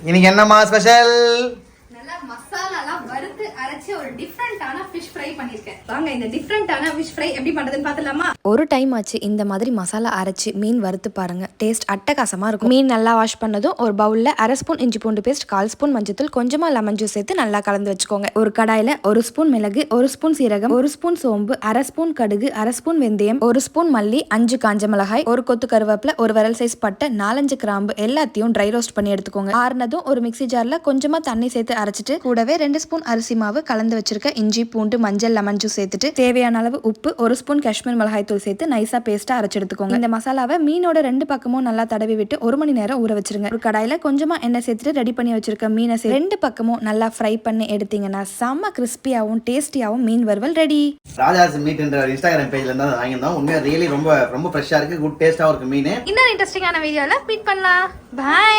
இன்னைக்கு என்னம்மா ஸ்பெஷல்? நல்லா மசாலாலாம் வறுத்து அரைச்சு ஒரு டிஃபரண்டான ஃபிஷ் ஃப்ரை பண்ணிருக்கேன். வாங்க இந்த டிஃபரண்டான ஃபிஷ் ஃப்ரை எப்படி பண்றதுன்னு பார்த்தலாமா? ஒரு டைம் ஆச்சு இந்த மாதிரி மசாலா அரைச்சு மீன் வறுத்து பாருங்க. டேஸ்ட் அட்டகாசமா இருக்கும். மீன் நல்லா வாஷ் பண்ணதும் ஒரு பவுல்ல 1/2 ஸ்பூன் இஞ்சி பூண்டு பேஸ்ட், 1/4 ஸ்பூன் மஞ்சத்தூள், கொஞ்சமா லெமன் ஜூஸ் சேர்த்து நல்லா கலந்து வச்சுக்கோங்க. ஒரு கடாயில 1 ஸ்பூன் மிளகு, 1 ஸ்பூன் சீரகம், 1 ஸ்பூன் சோம்பு, 1/2 ஸ்பூன் கடுகு, 1/2 ஸ்பூன் வெந்தயம், 1 ஸ்பூன் மல்லி, 5 காஞ்ச மிளகாய், ஒரு கொத்து கருவேப்பிலை, ஒரு விரல் சைஸ் பட்டை, 4-5 கிராம்பு எல்லாத்தையும் ட்ரை ரோஸ்ட் பண்ணி எடுத்துக்கோங்க. ஆறுனதும் ஒரு மிக்ஸி ஜார்ல கொஞ்சமா தண்ணி சேர்த்து அரைச்சிட்டு கூடவே 2 ஸ்பூன் அரிசி மாவு, கலந்து வச்சிருக்க இஞ்சி பூண்டு மஞ்சள் லெமன் ஜூஸ் சேர்த்துட்டு தேவையான அளவு உப்பு, 1 ஸ்பூன் காஷ்மீர் மிளகாய் தூள் சேர்த்து நைஸா பேஸ்டா அரைச்சு எடுத்துக்கோங்க. இந்த மசாலாவை மீனோட 2 பக்கமும் நல்லா தடவி விட்டு 1 மணி நேரம் ஊற வச்சிருங்க. ஒரு கடாயில கொஞ்சமா எண்ணெய் சேர்த்துட்டு ரெடி பண்ணி வச்சிருக்க மீனை 2 பக்கமும் நல்லா ஃப்ரை பண்ணி எடுத்தீங்கன்னா செம்ம கிறிஸ்பியாவும் டேஸ்டியாவும் மீன் வறுவல் ரெடி. ராஜாஸ் மீட்ன்ற இன்ஸ்டாகிராம் பேஜ்ல இருந்து வாங்கியிருந்தோம். உண்மையா ரியலி ரொம்ப ரொம்ப ஃப்ரெஷ்ஷா இருக்கு, குட் டேஸ்டாவும் இருக்கு மீன். இன்னொரு இன்ட்ரெஸ்டிங்கான வீடியோல மீட் பண்ணலாம். பை.